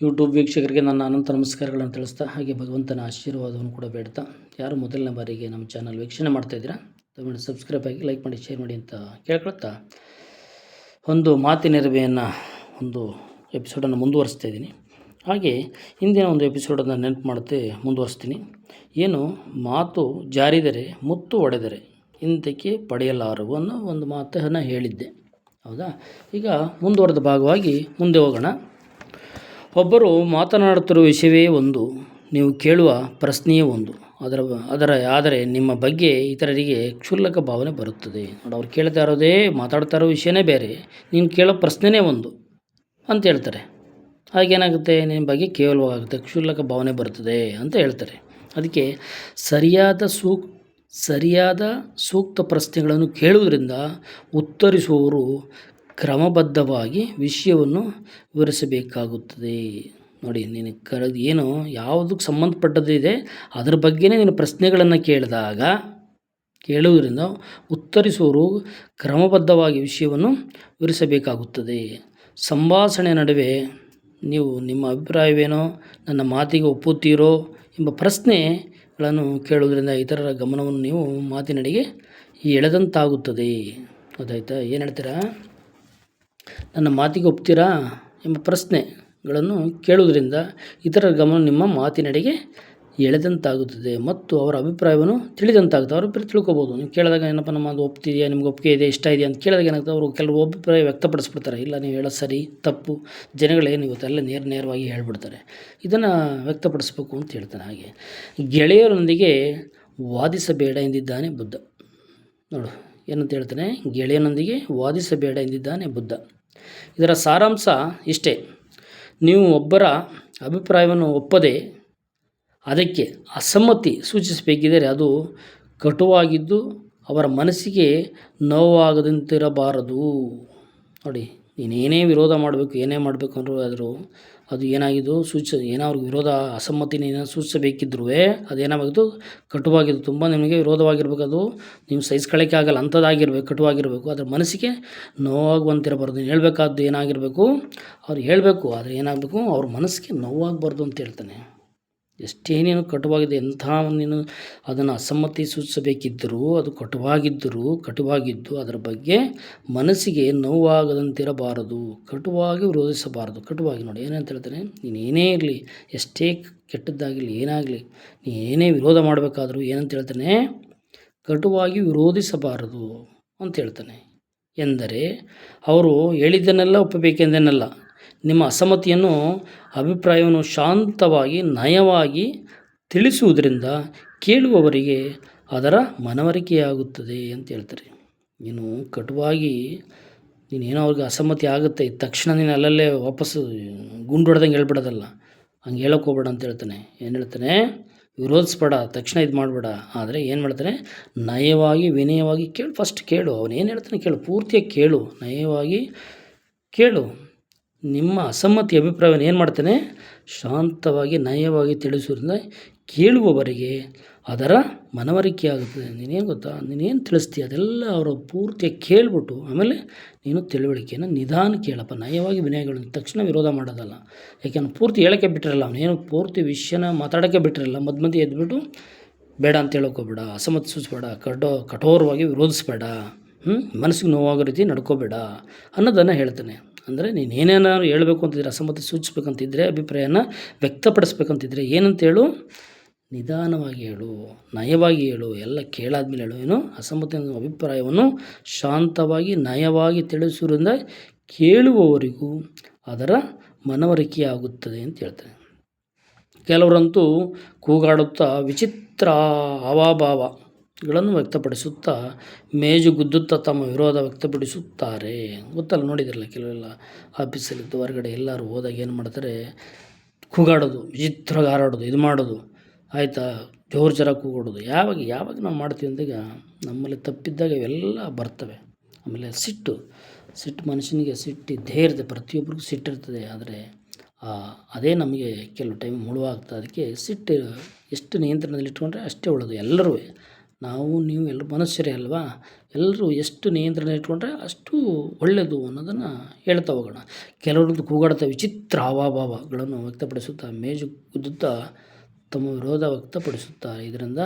YouTube ವೀಕ್ಷಕರಿಗೆ ನನ್ನ ಅನಂತ ನಮಸ್ಕಾರಗಳನ್ನು ತಿಳಿಸ್ತಾ, ಹಾಗೆ ಭಗವಂತನ ಆಶೀರ್ವಾದವನ್ನು ಕೂಡ ಬೇಡ್ತಾ, ಯಾರು ಮೊದಲನೇ ಬಾರಿಗೆ ನಮ್ಮ ಚಾನಲ್ ವೀಕ್ಷಣೆ ಮಾಡ್ತಾಯಿದ್ದೀರಾ ದಯವಿಟ್ಟು ಸಬ್ಸ್ಕ್ರೈಬ್ ಆಗಿ, ಲೈಕ್ ಮಾಡಿ, ಶೇರ್ ಮಾಡಿ ಅಂತ ಕೇಳ್ಕೊಳ್ತಾ, ಒಂದು ಮಾತಿನೆರವೆಯನ್ನು ಒಂದು ಎಪಿಸೋಡನ್ನು ಮುಂದುವರಿಸ್ತಾ ಇದ್ದೀನಿ. ಹಾಗೆ ಹಿಂದಿನ ಒಂದು ಎಪಿಸೋಡನ್ನು ನೆನಪು ಮಾಡುತ್ತೆ ಮುಂದುವರಿಸ್ತೀನಿ. ಏನು ಮಾತು ಜಾರಿದರೆ ಮುತ್ತು ಒಡೆದರೆ ಹಿಂದಕ್ಕೆ ಪಡೆಯಲಾರವು ಅನ್ನೋ ಒಂದು ಮಾತನ್ನು ಹೇಳಿದ್ದೆ, ಹೌದಾ? ಈಗ ಮುಂದುವರೆದ ಭಾಗವಾಗಿ ಮುಂದೆ ಹೋಗೋಣ. ಒಬ್ಬರು ಮಾತನಾಡುತ್ತಿರುವ ವಿಷಯವೇ ಒಂದು, ನೀವು ಕೇಳುವ ಪ್ರಶ್ನೆಯೇ ಒಂದು. ಆದರೆ ನಿಮ್ಮ ಬಗ್ಗೆ ಇತರರಿಗೆ ಕ್ಷುಲ್ಲಕ ಭಾವನೆ ಬರುತ್ತದೆ. ನೋಡಿ, ಅವ್ರು ಕೇಳ್ತಾ ಇರೋದೇ, ಮಾತಾಡ್ತಾ ಇರೋ ವಿಷಯನೇ ಬೇರೆ, ನೀನು ಕೇಳೋ ಪ್ರಶ್ನೆನೇ ಒಂದು ಅಂತ ಹೇಳ್ತಾರೆ. ಹಾಗೇನಾಗುತ್ತೆ, ನಿಮ್ಮ ಬಗ್ಗೆ ಕೇವಲವಾಗುತ್ತೆ, ಕ್ಷುಲ್ಲಕ ಭಾವನೆ ಬರುತ್ತದೆ ಅಂತ ಹೇಳ್ತಾರೆ. ಅದಕ್ಕೆ ಸರಿಯಾದ ಸೂಕ್ತ ಪ್ರಶ್ನೆಗಳನ್ನು ಕೇಳುವುದರಿಂದ ಉತ್ತರಿಸುವವರು ಕ್ರಮಬದ್ಧವಾಗಿ ವಿಷಯವನ್ನು ವಿವರಿಸಬೇಕಾಗುತ್ತದೆ. ನೋಡಿ, ನೀನು ಏನು ಯಾವುದಕ್ಕೆ ಸಂಬಂಧಪಟ್ಟದಿದೆ ಅದರ ಬಗ್ಗೆನೇ ನೀನು ಪ್ರಶ್ನೆಗಳನ್ನು ಕೇಳುವುದರಿಂದ ಉತ್ತರಿಸುವವರು ಕ್ರಮಬದ್ಧವಾಗಿ ವಿಷಯವನ್ನು ವಿವರಿಸಬೇಕಾಗುತ್ತದೆ. ಸಂಭಾಷಣೆ ನಡುವೆ ನೀವು ನಿಮ್ಮ ಅಭಿಪ್ರಾಯವೇನೋ, ನನ್ನ ಮಾತಿಗೆ ಒಪ್ಪುತ್ತೀರೋ ಎಂಬ ಪ್ರಶ್ನೆಗಳನ್ನು ಕೇಳುವುದರಿಂದ ಇತರರ ಗಮನವನ್ನು ನೀವು ಮಾತಿನಡೆಗೆ ಎಳೆದಂತಾಗುತ್ತದೆ. ಗೊತ್ತಾಯ್ತಾ? ಏನು ಹೇಳ್ತೀರಾ? ನನ್ನ ಮಾತಿಗೆ ಒಪ್ತೀರಾ ಎಂಬ ಪ್ರಶ್ನೆಗಳನ್ನು ಕೇಳುವುದರಿಂದ ಇತರರ ಗಮನ ನಿಮ್ಮ ಮಾತಿನಡೆಗೆ ಎಳೆದಂತಾಗುತ್ತದೆ ಮತ್ತು ಅವರ ಅಭಿಪ್ರಾಯವನ್ನು ತಿಳಿದಂತಾಗುತ್ತೆ. ಅವರ ಅಭಿಪ್ರಾಯ ತಿಳ್ಕೊಬೋದು. ನೀವು ಕೇಳಿದಾಗ ಏನಪ್ಪ, ನಮ್ಮ ಅದು ಒಪ್ತಿದೆಯಾ, ನಿಮ್ಗೆ ಒಪ್ಪಿಗೆ ಇದೆ, ಇಷ್ಟ ಇದೆಯಾ ಅಂತ ಕೇಳಿದಾಗ ಏನಾಗುತ್ತೆ, ಅವರು ಕೆಲವು ಅಭಿಪ್ರಾಯ ವ್ಯಕ್ತಪಡಿಸ್ಬಿಡ್ತಾರೆ. ಇಲ್ಲ, ನೀವು ಹೇಳೋದು ಸರಿ ತಪ್ಪು, ಜನಗಳೇನು ಇವತ್ತೆಲ್ಲ ನೇರವಾಗಿ ಹೇಳ್ಬಿಡ್ತಾರೆ. ಇದನ್ನು ವ್ಯಕ್ತಪಡಿಸ್ಬೇಕು ಅಂತ ಹೇಳ್ತಾನೆ. ಹಾಗೆ ಗೆಳೆಯರೊಂದಿಗೆ ವಾದಿಸಬೇಡ ಎಂದಿದ್ದಾನೆ ಬುದ್ಧ. ನೋಡು ಏನಂತ ಹೇಳ್ತಾನೆ, ಗೆಳೆಯನೊಂದಿಗೆ ವಾದಿಸಬೇಡ ಎಂದಿದ್ದಾನೆ ಬುದ್ಧ. ಇದರ ಸಾರಾಂಶ ಇಷ್ಟೇ: ನೀವು ಒಬ್ಬರ ಅಭಿಪ್ರಾಯವನ್ನು ಒಪ್ಪದೆ ಅದಕ್ಕೆ ಅಸಮ್ಮತಿ ಸೂಚಿಸಬೇಕಿದ್ದರೆ ಅದು ಕಟುವಾಗಿದ್ದು ಅವರ ಮನಸ್ಸಿಗೆ ನೋವಾಗದಂತಿರಬಾರದು. ನೋಡಿ, ನೀನೇನೇ ವಿರೋಧ ಮಾಡಬೇಕು, ಏನೇ ಮಾಡಬೇಕು ಅಂದರೂ ಅದು ಏನಾಗಿದ್ದು ಏನೋ ಅವ್ರಿಗೆ ವಿರೋಧ ಅಸಮ್ಮತಿನ ಸೂಚಿಸಬೇಕಿದ್ರೂ ಅದೇನಾಗಿದ್ದು ಕಟುವಾಗಿದ್ದು, ತುಂಬ ನಿಮಗೆ ವಿರೋಧವಾಗಿರ್ಬೇಕು, ಅದು ನೀವು ಸಹಿಸ್ಕೊಳ್ಳೋಕ್ಕೆ ಆಗಲ್ಲ ಅಂಥದ್ದಾಗಿರ್ಬೇಕು, ಕಟುವಾಗಿರಬೇಕು. ಅದರ ಮನಸ್ಸಿಗೆ ನೋವಾಗುವಂತಿರಬಾರ್ದು. ನೀನು ಹೇಳಬೇಕಾದ್ದು ಏನಾಗಿರಬೇಕು, ಅವ್ರು ಹೇಳಬೇಕು, ಆದರೆ ಏನಾಗಬೇಕು, ಅವ್ರ ಮನಸ್ಸಿಗೆ ನೋವಾಗಬಾರ್ದು ಅಂತ ಹೇಳ್ತಾನೆ. ಎಷ್ಟೇನೇನು ಕಟುವಾಗಿದೆ, ಎಂಥ ನೀನು ಅದನ್ನು ಅಸಮ್ಮತಿ ಸೂಚಿಸಬೇಕಿದ್ದರೂ ಅದು ಕಟುವಾಗಿದ್ದು ಅದರ ಬಗ್ಗೆ ಮನಸ್ಸಿಗೆ ನೋವಾಗದಂತಿರಬಾರದು, ಕಟುವಾಗಿ ವಿರೋಧಿಸಬಾರದು. ಕಟುವಾಗಿ ನೋಡಿ ಏನಂತ ಹೇಳ್ತಾನೆ, ನೀನು ಏನೇ ಇರಲಿ, ಎಷ್ಟೇ ಕೆಟ್ಟದ್ದಾಗಿರಲಿ, ಏನಾಗಲಿ, ನೀ ಏನೇ ವಿರೋಧ ಮಾಡಬೇಕಾದ್ರೂ ಏನಂತ ಹೇಳ್ತಾನೆ, ಕಟುವಾಗಿ ವಿರೋಧಿಸಬಾರದು ಅಂತ ಹೇಳ್ತಾನೆ. ಎಂದರೆ ಅವರು ಹೇಳಿದ್ದನ್ನೆಲ್ಲ ಒಪ್ಪಬೇಕೆಂದೇನಲ್ಲ. ನಿಮ್ಮ ಅಸಮ್ಮತಿಯನ್ನು, ಅಭಿಪ್ರಾಯವನ್ನು ಶಾಂತವಾಗಿ ನಯವಾಗಿ ತಿಳಿಸುವುದರಿಂದ ಕೇಳುವವರಿಗೆ ಅದರ ಮನವರಿಕೆಯಾಗುತ್ತದೆ ಅಂತ ಹೇಳ್ತಾರೆ. ನೀನು ಕಟುವಾಗಿ ನೀನೇನೋ ಅವ್ರಿಗೆ ಅಸಮ್ಮತಿ ಆಗುತ್ತೆ, ತಕ್ಷಣ ನೀನು ಅಲ್ಲಲ್ಲೇ ವಾಪಸ್ಸು ಗುಂಡು ಹೊಡೆದಂಗೆ ಹೇಳ್ಬಿಡೋದಲ್ಲ, ಹಂಗೆ ಹೇಳೋಕೆ ಹೋಗ್ಬೇಡ ಅಂತ ಹೇಳ್ತಾನೆ. ಏನು ಹೇಳ್ತಾನೆ, ವಿರೋಧಿಸ್ಬೇಡ, ತಕ್ಷಣ ಇದು ಮಾಡಬೇಡ. ಆದರೆ ಏನು ಮಾಡ್ತಾನೆ, ನಯವಾಗಿ ವಿನಯವಾಗಿ ಕೇಳು. ಫಸ್ಟ್ ಕೇಳು, ಅವನು ಏನು ಹೇಳ್ತಾನೆ ಕೇಳು, ಪೂರ್ತಿಯಾಗಿ ಕೇಳು, ನಯವಾಗಿ ಕೇಳು. ನಿಮ್ಮ ಅಸಮ್ಮತಿ ಅಭಿಪ್ರಾಯವನ್ನು ಏನು ಮಾಡ್ತಾನೆ, ಶಾಂತವಾಗಿ ನಯವಾಗಿ ತಿಳಿಸೋದ್ರಿಂದ ಕೇಳುವವರಿಗೆ ಅದರ ಮನವರಿಕೆಯಾಗುತ್ತದೆ. ನೀನೇನು ಗೊತ್ತಾ, ನೀನೇನು ತಿಳಿಸ್ತೀಯ ಅದೆಲ್ಲ ಅವರು ಪೂರ್ತಿಯಾಗಿ ಕೇಳಿಬಿಟ್ಟು ಆಮೇಲೆ ನೀನು ತಿಳುವಳಿಕೆಯನ್ನು ನಿಧಾನ ಕೇಳಪ್ಪ, ನಯವಾಗಿ ವಿನಯಗಳು, ತಕ್ಷಣ ವಿರೋಧ ಮಾಡೋದಲ್ಲ. ಯಾಕೆಂದ್ರೆ ಪೂರ್ತಿ ಹೇಳೋಕ್ಕೆ ಬಿಟ್ಟಿರಲ್ಲ, ಅವನೇನು ಪೂರ್ತಿ ವಿಷಯನ ಮಾತಾಡೋಕ್ಕೆ ಬಿಟ್ಟಿರಲ್ಲ. ಮಧ್ಯೆ ಎದ್ಬಿಟ್ಟು ಬೇಡ ಅಂತ ಹೇಳೋಕೋಬೇಡ, ಅಸಮ್ಮತಿ ಸೂಚಿಸಬೇಡ, ಕಠೋರವಾಗಿ ವಿರೋಧಿಸಬೇಡ, ಮನಸ್ಸಿಗೆ ನೋವಾಗೋ ರೀತಿ ನಡ್ಕೋಬೇಡ ಅನ್ನೋದನ್ನು ಹೇಳ್ತಾನೆ. ಅಂದರೆ ನೀನು ಏನೇನಾದ್ರು ಹೇಳಬೇಕು ಅಂತಿದ್ರೆ, ಅಸಮ್ಮತಿ ಸೂಚಿಸ್ಬೇಕಂತಿದ್ರೆ, ಅಭಿಪ್ರಾಯನ ವ್ಯಕ್ತಪಡಿಸ್ಬೇಕಂತಿದ್ರೆ ಏನಂತ ಹೇಳು, ನಿಧಾನವಾಗಿ ಹೇಳು, ನಯವಾಗಿ ಹೇಳು, ಎಲ್ಲ ಕೇಳಾದ್ಮೇಲೆ ಹೇಳು. ಏನು ಅಸಮ್ಮತಿ ಅಭಿಪ್ರಾಯವನ್ನು ಶಾಂತವಾಗಿ ನಯವಾಗಿ ತಿಳಿಸುವುದರಿಂದ ಕೇಳುವವರಿಗೂ ಅದರ ಮನವರಿಕೆಯಾಗುತ್ತದೆ ಅಂತ ಹೇಳ್ತಾರೆ. ಕೆಲವರಂತೂ ಕೂಗಾಡುತ್ತಾ ವಿಚಿತ್ರ ಹಾವಭಾವಗಳನ್ನು ವ್ಯಕ್ತಪಡಿಸುತ್ತಾ ಮೇಜುಗುದ್ದುತ್ತಾ ತಮ್ಮ ವಿರೋಧ ವ್ಯಕ್ತಪಡಿಸುತ್ತಾರೆ. ಗೊತ್ತಲ್ಲ, ನೋಡಿದಿರಲ್ಲ, ಕೆಲವೆಲ್ಲ ಆಫೀಸಲ್ಲಿದ್ದು ಹೊರಗಡೆ ಎಲ್ಲರೂ ಹೋದಾಗ ಏನು ಮಾಡ್ತಾರೆ, ಕೂಗಾಡೋದು, ವಿಚಿತ್ರವಾಗಿ ಹಾರಾಡೋದು, ಇದು ಮಾಡೋದು, ಆಯಿತಾ, ಜೋರು ಕೂಗಾಡೋದು. ಯಾವಾಗ ನಾವು ಮಾಡ್ತೀವಿ ಅಂದಾಗ ನಮ್ಮಲ್ಲಿ ತಪ್ಪಿದ್ದಾಗ ಇವೆಲ್ಲ ಬರ್ತವೆ. ಆಮೇಲೆ ಸಿಟ್ಟು ಮನುಷ್ಯನಿಗೆ ಸಿಟ್ಟಿದ್ದೇ ಇರ್ತದೆ, ಪ್ರತಿಯೊಬ್ಬರಿಗೂ ಸಿಟ್ಟಿರ್ತದೆ. ಆದರೆ ಅದೇ ನಮಗೆ ಕೆಲವು ಟೈಮ್ ಮುಳುವಾಗ್ತದೆ. ಅದಕ್ಕೆ ಸಿಟ್ಟು ಎಷ್ಟು ನಿಯಂತ್ರಣದಲ್ಲಿ ಇಟ್ಕೊಂಡ್ರೆ ಅಷ್ಟೇ ಒಳ್ಳೆಯದು. ಎಲ್ಲರೂ, ನಾವು ನೀವು ಎಲ್ಲರೂ ಮನುಷ್ಯರೇ ಅಲ್ವಾ, ಎಲ್ಲರೂ ಎಷ್ಟು ನಿಯಂತ್ರಣ ಇಟ್ಕೊಂಡ್ರೆ ಅಷ್ಟು ಒಳ್ಳೆಯದು ಅನ್ನೋದನ್ನು ಹೇಳ್ತಾ ಹೋಗೋಣ. ಕೆಲವರದ್ದು ಕೂಗಾಡ್ತಾ ವಿಚಿತ್ರ ಹಾವಭಾವಗಳನ್ನು ವ್ಯಕ್ತಪಡಿಸುತ್ತಾ ಮೇಜು ಗುದ್ದುತ್ತಾ ತಮ್ಮ ವಿರೋಧ ವ್ಯಕ್ತಪಡಿಸುತ್ತಾರೆ. ಇದರಿಂದ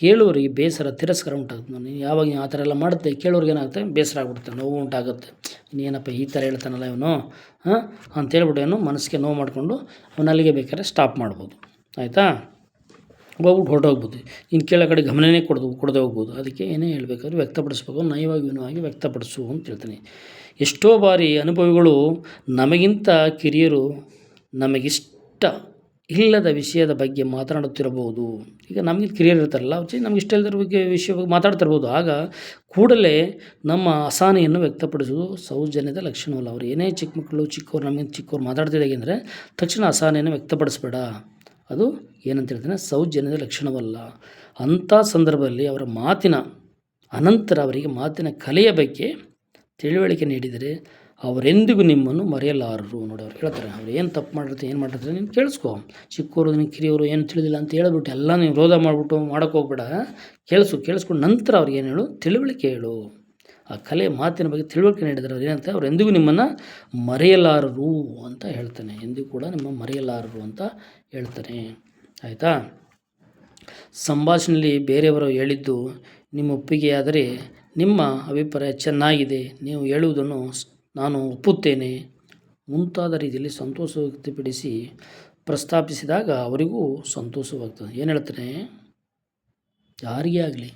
ಕೇಳುವವರಿಗೆ ಬೇಸರ, ತಿರಸ್ಕಾರ ಉಂಟಾಗುತ್ತೆ. ನೀನು ಯಾವಾಗ ಆ ಥರ ಎಲ್ಲ ಮಾಡುತ್ತೆ ಕೇಳೋರಿಗೆ ಏನಾಗುತ್ತೆ, ಬೇಸರ ಆಗ್ಬಿಡುತ್ತೆ, ನೋವು ಉಂಟಾಗುತ್ತೆ. ಇನ್ನೇನಪ್ಪ ಈ ಥರ ಹೇಳ್ತಾನಲ್ಲ ಇವನು ಅಂತೇಳ್ಬಿಟ್ಟು ಏನು ಮನಸ್ಸಿಗೆ ನೋವು ಮಾಡಿಕೊಂಡು ಅವನು ಅಲ್ಲಿಗೆ ಬೇಕಾದ್ರೆ ಸ್ಟಾಪ್ ಮಾಡ್ಬೋದು. ಆಯಿತಾ, ಹೋಗ್ಬಿಟ್ಟು ಹೊರಟೋಗ್ಬೋದು. ಇನ್ನು ಕೇಳೋ ಕಡೆ ಗಮನನೇ ಕೊಡದೆ ಹೋಗ್ಬೋದು. ಅದಕ್ಕೆ ಏನೇ ಹೇಳಬೇಕಾದ್ರೂ ವ್ಯಕ್ತಪಡಿಸ್ಬೇಕು, ನಯವಾಗಿ ವಿನಯವಾಗಿ ವ್ಯಕ್ತಪಡಿಸು ಅಂತ ಹೇಳ್ತೀನಿ. ಎಷ್ಟೋ ಬಾರಿ ಅನುಭವಿಗಳು ನಮಗಿಂತ ಕಿರಿಯರು ನಮಗಿಷ್ಟ ಇಲ್ಲದ ವಿಷಯದ ಬಗ್ಗೆ ಮಾತನಾಡುತ್ತಿರಬಹುದು. ಈಗ ನಮಗೆ ಕಿರಿಯರು ಇರ್ತಾರಲ್ಲ, ನಮ್ಗೆ ಇಷ್ಟ ಇಲ್ಲದ ಬಗ್ಗೆ ವಿಷಯ ಬಗ್ಗೆ ಮಾತಾಡ್ತಿರ್ಬೋದು. ಆಗ ಕೂಡಲೇ ನಮ್ಮ ಅಸಹನೆಯನ್ನು ವ್ಯಕ್ತಪಡಿಸುವುದು ಸೌಜನ್ಯದ ಲಕ್ಷಣವಲ್ಲ. ಅವ್ರು ಏನೇ ಚಿಕ್ಕ ಮಕ್ಕಳು, ಚಿಕ್ಕವ್ರು, ನಮಗೆ ಚಿಕ್ಕವ್ರು ಮಾತಾಡ್ತಿದ್ದಾಗೆ ಅಂದರೆ ತಕ್ಷಣ ಅಸಹನೆಯನ್ನು ವ್ಯಕ್ತಪಡಿಸ್ಬೇಡ. ಅದು ಏನಂತ ಹೇಳ್ತಾನೆ, ಸೌಜನ್ಯದ ಲಕ್ಷಣವಲ್ಲ. ಅಂಥ ಸಂದರ್ಭದಲ್ಲಿ ಅವರ ಮಾತಿನ ಅನಂತರ ಅವರಿಗೆ ಮಾತಿನ ಕಲೆಯ ಬಗ್ಗೆ ತಿಳುವಳಿಕೆ ನೀಡಿದರೆ ಅವರೆಂದಿಗೂ ನಿಮ್ಮನ್ನು ಮರೆಯಲಾರರು. ನೋಡಿ, ಅವ್ರು ಹೇಳ್ತಾರೆ, ಅವ್ರು ಏನು ತಪ್ಪು ಮಾಡಿರ್ತಾರೆ, ಏನು ಮಾಡಿರ್ತಾರೆ ನೀನು ಕೇಳಿಸ್ಕೊ. ಚಿಕ್ಕವರು, ನಿನ್ನ ಕಿರಿಯವರು ಏನು ತಿಳಿದಿಲ್ಲ ಅಂತ ಹೇಳ್ಬಿಟ್ಟು ಎಲ್ಲ ನೀವು ವಿರೋಧ ಮಾಡಿಬಿಟ್ಟು ಮಾಡೋಕ್ಕೆ ಹೋಗ್ಬೇಡ. ಕೇಳಿಸ್ಕೊಂಡು ನಂತರ ಅವ್ರಿಗೆ ಏನು ಹೇಳು, ತಿಳುವಳಿಕೆ ಹೇಳು. ಆ ಕಲೆ ಮಾತಿನ ಬಗ್ಗೆ ತಿಳುವಳಿಕೆ ನೀಡಿದರೆ ಅವ್ರು ಏನಂತ, ಅವ್ರು ಎಂದಿಗೂ ನಿಮ್ಮನ್ನು ಮರೆಯಲಾರರು ಅಂತ ಹೇಳ್ತಾನೆ. ಎಂದಿಗೂ ಕೂಡ ನಿಮ್ಮ ಮರೆಯಲಾರರು ಅಂತ ಹೇಳ್ತಾನೆ. ಆಯಿತಾ, ಸಂಭಾಷಣೆಯಲ್ಲಿ ಬೇರೆಯವರು ಹೇಳಿದ್ದು ನಿಮ್ಮ ಒಪ್ಪಿಗೆಯಾದರೆ ನಿಮ್ಮ ಅಭಿಪ್ರಾಯ ಚೆನ್ನಾಗಿದೆ, ನೀವು ಹೇಳುವುದನ್ನು ನಾನು ಒಪ್ಪುತ್ತೇನೆ ಮುಂತಾದ ರೀತಿಯಲ್ಲಿ ಸಂತೋಷ ವ್ಯಕ್ತಪಡಿಸಿ ಪ್ರಸ್ತಾಪಿಸಿದಾಗ ಅವರಿಗೂ ಸಂತೋಷವಾಗ್ತದೆ. ಏನು ಹೇಳ್ತಾನೆ, ಯಾರಿಗೇ ಆಗಲಿ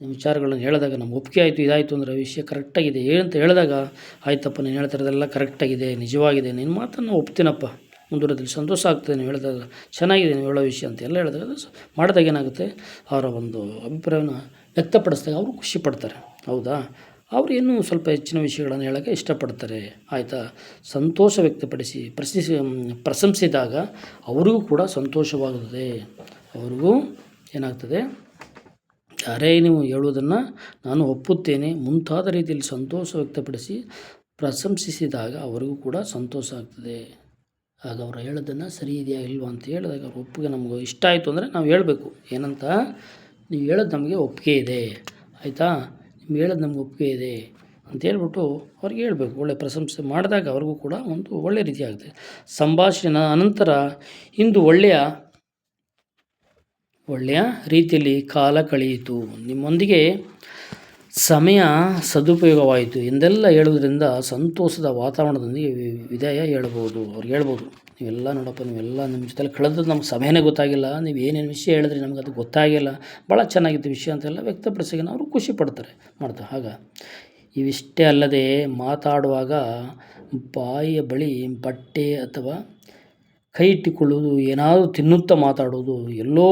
ನಿಮ್ಮ ವಿಚಾರಗಳನ್ನು ಹೇಳಿದಾಗ ನಮ್ಗೆ ಒಪ್ಪಿಗೆ ಆಯಿತು, ಇದಾಯಿತು ಅಂದರೆ ವಿಷಯ ಕರೆಕ್ಟಾಗಿದೆ ಏನಂತ ಹೇಳಿದಾಗ, ಆಯ್ತಪ್ಪ ನೀನು ಹೇಳ್ತಾ ಇರೋದೆಲ್ಲ ಕರೆಕ್ಟಾಗಿದೆ, ನಿಜವಾಗಿದೆ, ನಿನ್ನ ಮಾತನ್ನು ಒಪ್ತೀನಪ್ಪ, ಮುಂದುವರೆದಲ್ಲಿ ಸಂತೋಷ ಆಗ್ತದೆ, ನೀವು ಹೇಳಿದಾಗ ಚೆನ್ನಾಗಿದೆ, ನೀವು ಹೇಳೋ ವಿಷಯ ಅಂತ ಎಲ್ಲ ಹೇಳಿದಾಗ ಮಾಡಿದಾಗ ಏನಾಗುತ್ತೆ, ಅವರ ಒಂದು ಅಭಿಪ್ರಾಯವನ್ನು ವ್ಯಕ್ತಪಡಿಸಿದಾಗ ಅವರು ಖುಷಿ ಪಡ್ತಾರೆ. ಹೌದಾ, ಅವರು ಇನ್ನೂ ಸ್ವಲ್ಪ ಹೆಚ್ಚಿನ ವಿಷಯಗಳನ್ನು ಹೇಳೋಕ್ಕೆ ಇಷ್ಟಪಡ್ತಾರೆ. ಆಯಿತಾ, ಸಂತೋಷ ವ್ಯಕ್ತಪಡಿಸಿ ಪ್ರಶಂಸಿದಾಗ ಅವರಿಗೂ ಕೂಡ ಸಂತೋಷವಾಗುತ್ತದೆ. ಅವ್ರಿಗೂ ಏನಾಗ್ತದೆ, ಯಾರೇ ನೀವು ಹೇಳುವುದನ್ನು ನಾನು ಒಪ್ಪುತ್ತೇನೆ ಮುಂತಾದ ರೀತಿಯಲ್ಲಿ ಸಂತೋಷ ವ್ಯಕ್ತಪಡಿಸಿ ಪ್ರಶಂಸಿಸಿದಾಗ ಅವರಿಗೂ ಕೂಡ ಸಂತೋಷ ಆಗ್ತದೆ. ಆಗ ಅವರು ಹೇಳೋದನ್ನು ಸರಿ ಇದೆಯಾ ಇಲ್ವಾ ಅಂತ ಹೇಳಿದಾಗ ಅವ್ರ ಒಪ್ಪಿಗೆ ನಮಗೂ ಇಷ್ಟ ಆಯಿತು ಅಂದರೆ ನಾವು ಹೇಳಬೇಕು, ಏನಂತ, ನೀವು ಹೇಳೋದು ನಮಗೆ ಒಪ್ಪಿಗೆ ಇದೆ, ಆಯಿತಾ, ನೀವು ಹೇಳೋದು ನಮ್ಗೆ ಒಪ್ಪಿಗೆ ಇದೆ ಅಂತ ಹೇಳ್ಬಿಟ್ಟು ಅವ್ರಿಗೆ ಹೇಳಬೇಕು. ಒಳ್ಳೆಯ ಪ್ರಶಂಸೆ ಮಾಡಿದಾಗ ಅವ್ರಿಗೂ ಕೂಡ ಒಂದು ಒಳ್ಳೆಯ ರೀತಿ ಆಗುತ್ತೆ. ಸಂಭಾಷಣೆ ಅನಂತರ ಇಂದು ಒಳ್ಳೆಯ ರೀತಿಯಲ್ಲಿ ಕಾಲ ಕಳೆಯಿತು, ನಿಮ್ಮೊಂದಿಗೆ ಸಮಯ ಸದುಪಯೋಗವಾಯಿತು ಎಂದೆಲ್ಲ ಹೇಳುವುದರಿಂದ ಸಂತೋಷದ ವಾತಾವರಣದೊಂದಿಗೆ ವಿದಾಯ ಹೇಳ್ಬೋದು. ಅವ್ರಿಗೆ ಹೇಳ್ಬೋದು, ನೀವೆಲ್ಲ ನೋಡಪ್ಪ, ನೀವೆಲ್ಲ ನಿಮ್ಮ ಜೊತೆಲಿ ಕಳೆದದ್ದು ನಮ್ಗೆ ಸಮಯನೇ ಗೊತ್ತಾಗಿಲ್ಲ, ನೀವು ಏನೇನು ವಿಷಯ ಹೇಳಿದ್ರಿ ನಮ್ಗೆ ಅದು ಗೊತ್ತಾಗಿಲ್ಲ, ಭಾಳ ಚೆನ್ನಾಗಿತ್ತು ವಿಷಯ ಅಂತೆಲ್ಲ ವ್ಯಕ್ತಪಡಿಸಿගෙන ಅವರು ಖುಷಿ ಪಡ್ತಾರೆ ಮಾಡ್ತಾರೆ. ಆಗ ಇವಿಷ್ಟೇ ಅಲ್ಲದೆ ಮಾತಾಡುವಾಗ ಬಾಯಿಯ ಬಳಿ ಬಟ್ಟೆ ಅಥವಾ ಕೈ ಇಟ್ಟುಕೊಳ್ಳುವುದು, ಏನಾದರೂ ತಿನ್ನುತ್ತಾ ಮಾತಾಡೋದು, ಎಲ್ಲೋ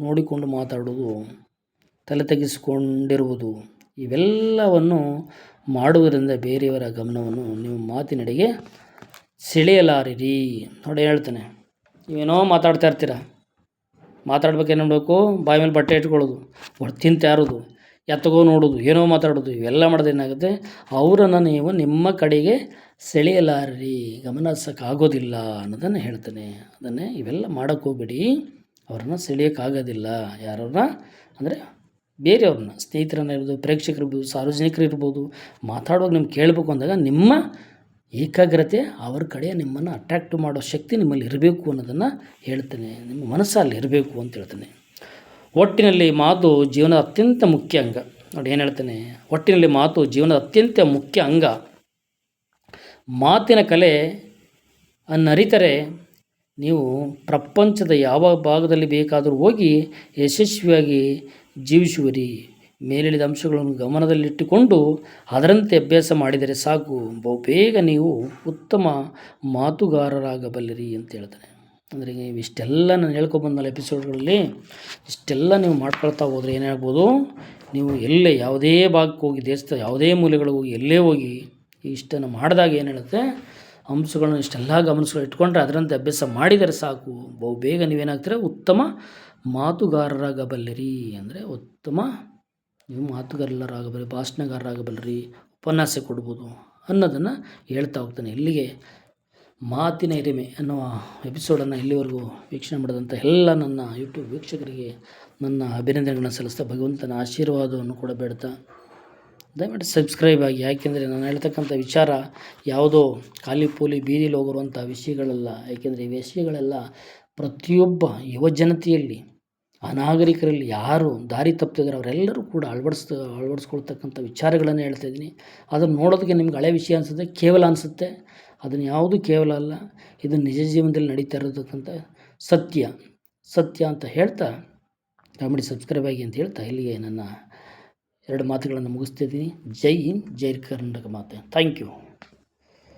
ನೋಡಿಕೊಂಡು ಮಾತಾಡೋದು, ತಲೆ ತಗ್ಗಿಸಿಕೊಂಡಿರುವುದು, ಇವೆಲ್ಲವನ್ನು ಮಾಡುವುದರಿಂದ ಬೇರೆಯವರ ಗಮನವನ್ನು ನೀವು ಮಾತಿನಡೆಗೆ ಸೆಳೆಯಲಾರಿರಿ. ನೋಡಿ ಹೇಳ್ತಾನೆ, ನೀವೇನೋ ಮಾತಾಡ್ತಾ ಇರ್ತೀರ, ಮಾತಾಡ್ಬೇಕೇನು ಮಾಡಬೇಕು, ಬಾಯಿ ಮೇಲೆ ಬಟ್ಟೆ ಇಟ್ಕೊಳ್ಳೋದು, ತಿಂತ ಯಾರೋದು, ಎತ್ತಗೋ ನೋಡೋದು, ಏನೋ ಮಾತಾಡೋದು, ಇವೆಲ್ಲ ಮಾಡೋದು ಏನಾಗುತ್ತೆ, ಅವರನ್ನು ನೀವು ನಿಮ್ಮ ಕಡೆಗೆ ಸೆಳೆಯಲಾರಿರಿ, ಗಮನಿಸೋಕ್ಕಾಗೋದಿಲ್ಲ ಅನ್ನೋದನ್ನು ಹೇಳ್ತಾನೆ. ಅದನ್ನೇ ಇವೆಲ್ಲ ಮಾಡೋಕ್ಕೆ ಹೋಗ್ಬೇಡಿ, ಅವ್ರನ್ನ ಸೆಳೆಯೋಕ್ಕಾಗೋದಿಲ್ಲ. ಯಾರನ್ನ ಅಂದರೆ ಬೇರೆಯವ್ರನ್ನ, ಸ್ನೇಹಿತರನ್ನ ಇರ್ಬೋದು, ಪ್ರೇಕ್ಷಕರಿರ್ಬೋದು, ಸಾರ್ವಜನಿಕರು ಇರ್ಬೋದು, ಮಾತಾಡುವಾಗ ನಿಮ್ಗೆ ಕೇಳಬೇಕು ಅಂದಾಗ ನಿಮ್ಮ ಏಕಾಗ್ರತೆ ಅವ್ರ ಕಡೆ ನಿಮ್ಮನ್ನು ಅಟ್ರ್ಯಾಕ್ಟ್ ಮಾಡೋ ಶಕ್ತಿ ನಿಮ್ಮಲ್ಲಿ ಇರಬೇಕು ಅನ್ನೋದನ್ನು ಹೇಳ್ತಾನೆ. ನಿಮ್ಮ ಮನಸ್ಸಲ್ಲಿ ಇರಬೇಕು ಅಂತ ಹೇಳ್ತಾನೆ. ಒಟ್ಟಿನಲ್ಲಿ ಮಾತು ಜೀವನದ ಅತ್ಯಂತ ಮುಖ್ಯ ಅಂಗ. ನೋಡಿ ಏನು ಹೇಳ್ತಾನೆ, ಒಟ್ಟಿನಲ್ಲಿ ಮಾತು ಜೀವನದ ಅತ್ಯಂತ ಮುಖ್ಯ ಅಂಗ. ಮಾತಿನ ಕಲೆ ಅನ್ನರಿತರೆ ನೀವು ಪ್ರಪಂಚದ ಯಾವ ಭಾಗದಲ್ಲಿ ಬೇಕಾದರೂ ಹೋಗಿ ಯಶಸ್ವಿಯಾಗಿ ಜೀವಿಸುವಿರಿ. ಮೇಲಿಳಿದ ಅಂಶಗಳನ್ನು ಗಮನದಲ್ಲಿಟ್ಟುಕೊಂಡು ಅದರಂತೆ ಅಭ್ಯಾಸ ಮಾಡಿದರೆ ಸಾಕು, ಬಹುಬೇಗ ನೀವು ಉತ್ತಮ ಮಾತುಗಾರರಾಗಬಲ್ಲಿರಿ ಅಂತ ಹೇಳ್ತಾನೆ. ಅಂದರೆ ನೀವು ಇಷ್ಟೆಲ್ಲ ನಾನು ಹೇಳ್ಕೊಬಂದಲ್ಲ ಎಪಿಸೋಡ್ಗಳಲ್ಲಿ, ಇಷ್ಟೆಲ್ಲ ನೀವು ಮಾಡ್ಕೊಳ್ತಾ ಹೋದರೆ ಏನಾಗ್ಬೋದು, ನೀವು ಎಲ್ಲೇ ಯಾವುದೇ ಭಾಗಕ್ಕೆ ಹೋಗಿ, ದೇಶದ ಯಾವುದೇ ಮೂಲೆಗಳಿಗೆ ಹೋಗಿ, ಎಲ್ಲೇ ಹೋಗಿ ಇಷ್ಟನ್ನು ಮಾಡಿದಾಗ ಏನು ಹೇಳುತ್ತೆ, ಅಂಶಗಳನ್ನು ಇಷ್ಟೆಲ್ಲ ಗಮನಿಸ್ಕೊಂಡು ಇಟ್ಕೊಂಡ್ರೆ ಅದರಂತೆ ಅಭ್ಯಾಸ ಮಾಡಿದರೆ ಸಾಕು, ಬಹುಬೇಗ ನೀವೇನಾಗ್ತೀರ, ಉತ್ತಮ ಮಾತುಗಾರರಾಗಬಲ್ಲಿರಿ. ಅಂದರೆ ಉತ್ತಮ ನೀವು ಮಾತುಗಾರರಾಗಬಲ್ಲಿ, ಭಾಷಣಗಾರರಾಗಬಲ್ಲರಿ, ಉಪನ್ಯಾಸ ಕೊಡ್ಬೋದು ಅನ್ನೋದನ್ನು ಹೇಳ್ತಾ ಹೋಗ್ತಾನೆ. ಇಲ್ಲಿಗೆ ಮಾತಿನ ಹಿರಿಮೆ ಅನ್ನುವ ಎಪಿಸೋಡನ್ನು ಇಲ್ಲಿವರೆಗೂ ವೀಕ್ಷಣೆ ಮಾಡಿದಂಥ ಎಲ್ಲ ನನ್ನ ಯೂಟ್ಯೂಬ್ ವೀಕ್ಷಕರಿಗೆ ನನ್ನ ಅಭಿನಂದನೆಗಳನ್ನು ಸಲ್ಲಿಸ್ತಾ ಭಗವಂತನ ಆಶೀರ್ವಾದವನ್ನು ಕೂಡ ಬೇಡ್ತಾ ದಯವಿಟ್ಟು ಸಬ್ಸ್ಕ್ರೈಬ್ ಆಗಿ. ಯಾಕೆಂದರೆ ನಾನು ಹೇಳ್ತಕ್ಕಂಥ ವಿಚಾರ ಯಾವುದೋ ಖಾಲಿ ಪೋಲಿ ಬೀದಿಲಿ ಹೋಗಿರುವಂಥ ವಿಷಯಗಳಲ್ಲ. ಯಾಕೆಂದರೆ ಈ ವಿಷಯಗಳೆಲ್ಲ ಪ್ರತಿಯೊಬ್ಬ ಯುವಜನತೆಯಲ್ಲಿ, ಅನಾಗರಿಕರಲ್ಲಿ ಯಾರು ದಾರಿ ತಪ್ಪಿದ್ದಾರೆ ಅವರೆಲ್ಲರೂ ಕೂಡ ಅಳವಡಿಸ್ಕೊಳ್ತಕ್ಕಂಥ ವಿಚಾರಗಳನ್ನು ಹೇಳ್ತಾಯಿದ್ದೀನಿ. ಅದನ್ನು ನೋಡೋದಕ್ಕೆ ನಿಮ್ಗೆ ಹಳೆ ವಿಷಯ ಅನಿಸುತ್ತೆ, ಕೇವಲ ಅನಿಸುತ್ತೆ. ಅದನ್ನು ಯಾವುದೂ ಕೇವಲ ಅಲ್ಲ, ಇದು ನಿಜ ಜೀವನದಲ್ಲಿ ನಡೀತಾ ಇರತಕ್ಕಂಥ ಸತ್ಯ ಅಂತ ಹೇಳ್ತಾ ದಯವಿಟ್ಟು ಸಬ್ಸ್ಕ್ರೈಬ್ ಆಗಿ ಅಂತ ಹೇಳ್ತಾ ಇಲ್ಲಿಗೆ ನನ್ನ 2 ಮಾತುಗಳನ್ನು ಮುಗಿಸ್ತಿದ್ದೀನಿ. ಜೈ ಹಿಂದ್, ಜೈ ಕರ್ನಾಟಕ ಮಾತೆ. Thank you.